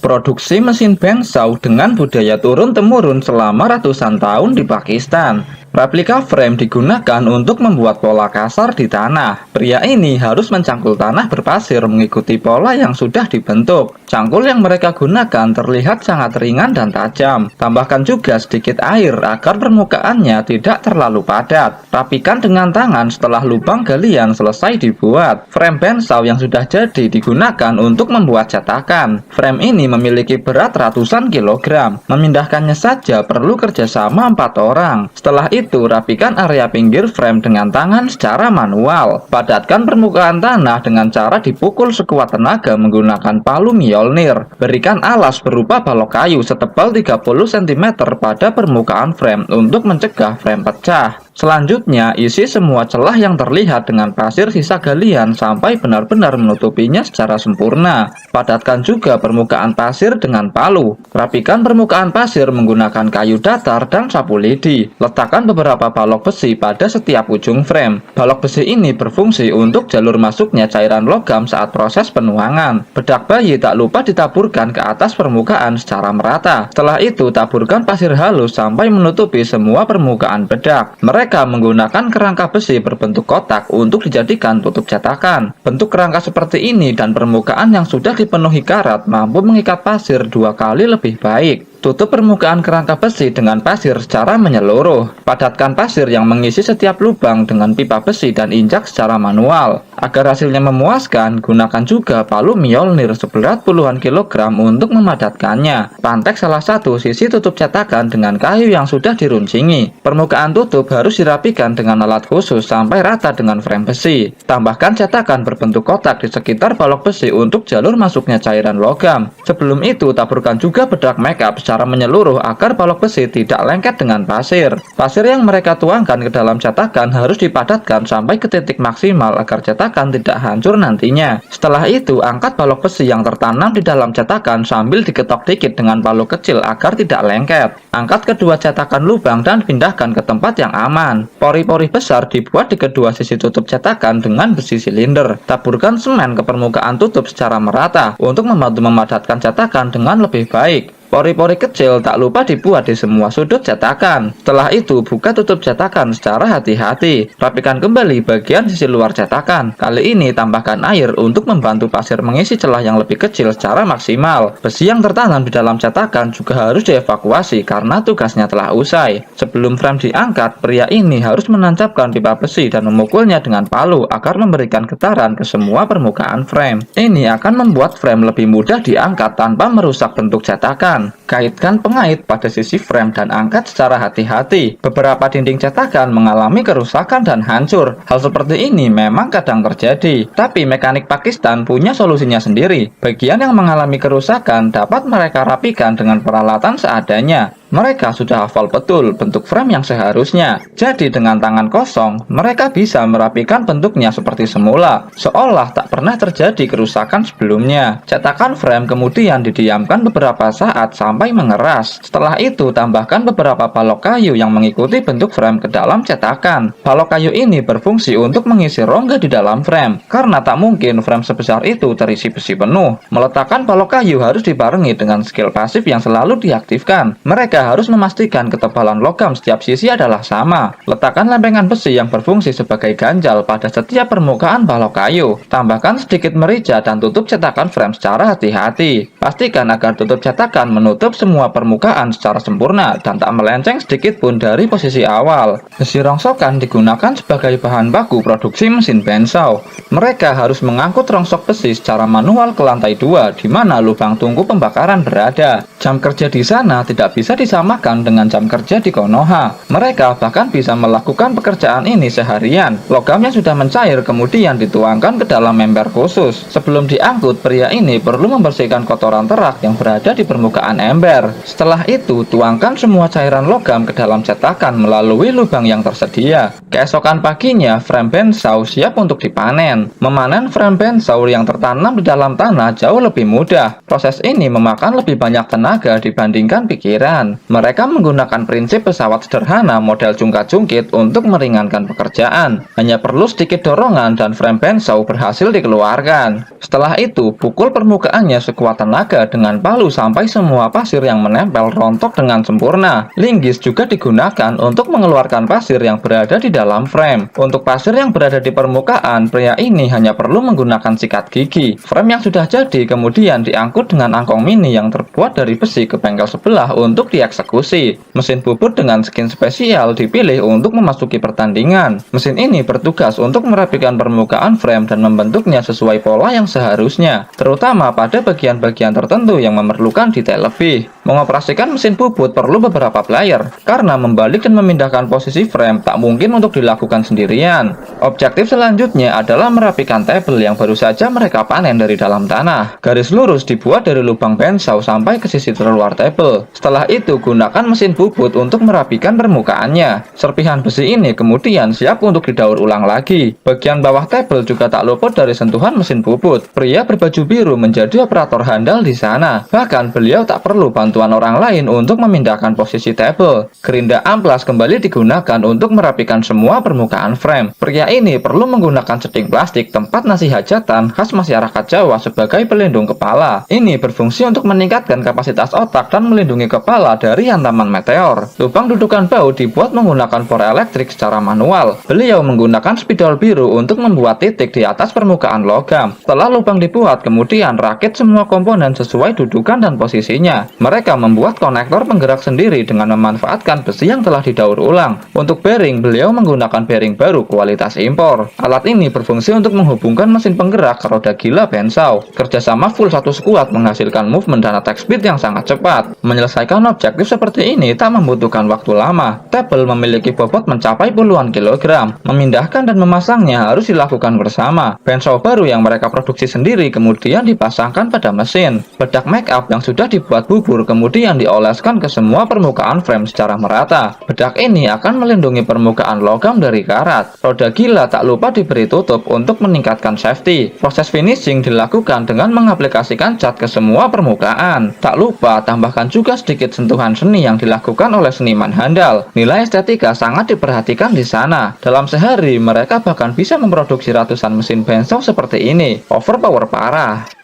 produksi mesin bensau dengan budaya turun-temurun selama ratusan tahun di Pakistan. Replika frame digunakan untuk membuat pola kasar di tanah. Pria ini harus mencangkul tanah berpasir mengikuti pola yang sudah dibentuk. Cangkul yang mereka gunakan terlihat sangat ringan dan tajam. Tambahkan juga sedikit air agar permukaannya tidak terlalu padat. Rapikan dengan tangan setelah lubang galian selesai dibuat. Frame bensau yang sudah jadi digunakan untuk membuat cetakan. Frame ini memiliki berat ratusan kilogram. Memindahkannya saja perlu kerjasama 4 orang. Setelah itu, rapikan area pinggir frame dengan tangan secara manual. Padatkan permukaan tanah dengan cara dipukul sekuat tenaga menggunakan palu Mjolnir. Berikan alas berupa balok kayu setebal 30 cm pada permukaan frame untuk mencegah frame pecah. Selanjutnya, isi semua celah yang terlihat dengan pasir sisa galian sampai benar-benar menutupinya secara sempurna. Padatkan juga permukaan pasir dengan palu. Rapikan permukaan pasir menggunakan kayu datar dan sapu lidi. Letakkan beberapa balok besi pada setiap ujung frame. Balok besi ini berfungsi untuk jalur masuknya cairan logam saat proses penuangan. Bedak bayi tak lupa ditaburkan ke atas permukaan secara merata. Setelah itu, taburkan pasir halus sampai menutupi semua permukaan bedak. Mereka menggunakan kerangka besi berbentuk kotak untuk dijadikan tutup cetakan. Bentuk kerangka seperti ini dan permukaan yang sudah dipenuhi karat mampu mengikat pasir 2 kali lebih baik. Tutup permukaan kerangka besi dengan pasir secara menyeluruh. Padatkan pasir yang mengisi setiap lubang dengan pipa besi dan injak secara manual. Agar hasilnya memuaskan, gunakan juga palu Mjolnir seberat puluhan kilogram untuk memadatkannya. Pantek salah satu sisi tutup cetakan dengan kayu yang sudah diruncingi. Permukaan tutup harus dirapikan dengan alat khusus sampai rata dengan frame besi. Tambahkan cetakan berbentuk kotak di sekitar balok besi untuk jalur masuknya cairan logam. Sebelum itu, taburkan juga bedak makeup secara menyeluruh agar balok besi tidak lengket dengan pasir. Pasir yang mereka tuangkan ke dalam cetakan harus dipadatkan sampai ke titik maksimal agar cetakan tidak hancur nantinya. Setelah itu, angkat balok besi yang tertanam di dalam cetakan sambil diketok dikit dengan palu kecil agar tidak lengket. Angkat kedua cetakan lubang dan pindahkan ke tempat yang aman. Pori-pori besar dibuat di kedua sisi tutup cetakan dengan besi silinder. Taburkan semen ke permukaan tutup secara merata untuk membantu memadatkan cetakan dengan lebih baik. Pori-pori kecil tak lupa dibuat di semua sudut cetakan. Setelah itu, buka tutup cetakan secara hati-hati. Rapikan kembali bagian sisi luar cetakan. Kali ini, tambahkan air untuk membantu pasir mengisi celah yang lebih kecil secara maksimal. Besi yang tertanam di dalam cetakan juga harus dievakuasi karena tugasnya telah usai. Sebelum frame diangkat, pria ini harus menancapkan pipa besi dan memukulnya dengan palu agar memberikan getaran ke semua permukaan frame. Ini akan membuat frame lebih mudah diangkat tanpa merusak bentuk cetakan. Kaitkan pengait pada sisi frame dan angkat secara hati-hati. Beberapa dinding cetakan mengalami kerusakan dan hancur. Hal seperti ini memang kadang terjadi, tapi mekanik Pakistan punya solusinya sendiri. Bagian yang mengalami kerusakan dapat mereka rapikan dengan peralatan seadanya. Mereka sudah hafal betul bentuk frame yang seharusnya. Jadi dengan tangan kosong, mereka bisa merapikan bentuknya seperti semula, seolah tak pernah terjadi kerusakan sebelumnya. Cetakan frame kemudian didiamkan beberapa saat sampai mengeras. Setelah itu, tambahkan beberapa balok kayu yang mengikuti bentuk frame ke dalam cetakan. Balok kayu ini berfungsi untuk mengisi rongga di dalam frame, karena tak mungkin frame sebesar itu terisi besi penuh. Meletakkan balok kayu harus dibarengi dengan skill pasif yang selalu diaktifkan. Mereka harus memastikan ketebalan logam setiap sisi adalah sama. Letakkan lempengan besi yang berfungsi sebagai ganjal pada setiap permukaan balok kayu. Tambahkan sedikit merica dan tutup cetakan frame secara hati-hati. Pastikan agar tutup cetakan menutup semua permukaan secara sempurna dan tak melenceng sedikit pun dari posisi awal. Besi rongsokan digunakan sebagai bahan baku produksi mesin bensau. Mereka harus mengangkut rongsok besi secara manual ke lantai 2 di mana lubang tungku pembakaran berada. Jam kerja di sana tidak bisa disamakan dengan jam kerja di Konoha. Mereka bahkan bisa melakukan pekerjaan ini seharian. Logam yang sudah mencair kemudian dituangkan ke dalam ember khusus. Sebelum diangkut, pria ini perlu membersihkan kotoran terak yang berada di permukaan ember. ember. Setelah itu, tuangkan semua cairan logam ke dalam cetakan melalui lubang yang tersedia. Keesokan paginya, frame bensau siap untuk dipanen. Memanen frame bensau yang tertanam di dalam tanah jauh lebih mudah. Proses ini memakan lebih banyak tenaga dibandingkan pikiran. Mereka menggunakan prinsip pesawat sederhana model jungkat-jungkit untuk meringankan pekerjaan. Hanya perlu sedikit dorongan dan frame bensau berhasil dikeluarkan. Setelah itu, pukul permukaannya sekuat tenaga dengan palu sampai semua pasir yang menempel rontok dengan sempurna. Linggis juga digunakan untuk mengeluarkan pasir yang berada di dalam frame. Untuk pasir yang berada di permukaan, pria ini hanya perlu menggunakan sikat gigi. Frame yang sudah jadi kemudian diangkut dengan angkong mini yang terbuat dari besi ke bengkel sebelah untuk dieksekusi. Mesin bubut dengan skin spesial dipilih untuk memasuki pertandingan. Mesin ini bertugas untuk merapikan permukaan frame dan membentuknya sesuai pola yang seharusnya, terutama pada bagian-bagian tertentu yang memerlukan detail lebih. Mengoperasikan mesin bubut perlu beberapa player, karena membalik dan memindahkan posisi frame tak mungkin untuk dilakukan sendirian. Objektif selanjutnya adalah merapikan tabel yang baru saja mereka panen dari dalam tanah. Garis lurus dibuat dari lubang bensau sampai ke sisi terluar tabel. Setelah itu, gunakan mesin bubut untuk merapikan permukaannya. Serpihan besi ini kemudian siap untuk didaur ulang lagi. Bagian bawah tabel juga tak luput dari sentuhan mesin bubut. Pria berbaju biru menjadi operator handal di sana. Bahkan beliau tak perlu bantuan orang lain untuk memindahkan posisi tabel. Gerinda amplas kembali digunakan untuk merapikan semua permukaan frame. Pria ini perlu menggunakan ceting plastik tempat nasi hajatan khas masyarakat Jawa sebagai pelindung kepala. Ini berfungsi untuk meningkatkan kapasitas otak dan melindungi kepala dari hantaman meteor. Lubang dudukan baut dibuat menggunakan por elektrik secara manual. Beliau menggunakan spidol biru untuk membuat titik di atas permukaan logam. Setelah lubang dibuat, kemudian rakit semua komponen sesuai dudukan dan posisinya. Mereka membuat konektor penggerak sendiri dengan memanfaatkan besi yang telah didaur ulang. Untuk bearing, beliau menggunakan bearing baru kualitas impor. Alat ini berfungsi untuk menghubungkan mesin penggerak ke roda gila bensau. Kerjasama full satu skuad menghasilkan movement dan attack speed yang sangat cepat. Menyelesaikan objektif seperti ini tak membutuhkan waktu lama. Tabel memiliki bobot mencapai puluhan kilogram. Memindahkan dan memasangnya harus dilakukan bersama. Bensau baru yang mereka produksi sendiri kemudian dipasangkan pada mesin. Bedak make up yang sudah dibuat bubur kemudian dioleskan ke semua permukaan frame secara merata. Bedak ini akan melindungi permukaan logam dari karat. Roda gila tak lupa diberi tutup untuk meningkatkan safety. Proses finishing dilakukan dengan mengaplikasikan cat ke semua permukaan. Tak lupa tambahkan juga sedikit sentuhan seni yang dilakukan oleh seniman handal. Nilai estetika sangat diperhatikan di sana. Dalam sehari mereka bahkan bisa memproduksi ratusan mesin bensau seperti ini. Overpower parah.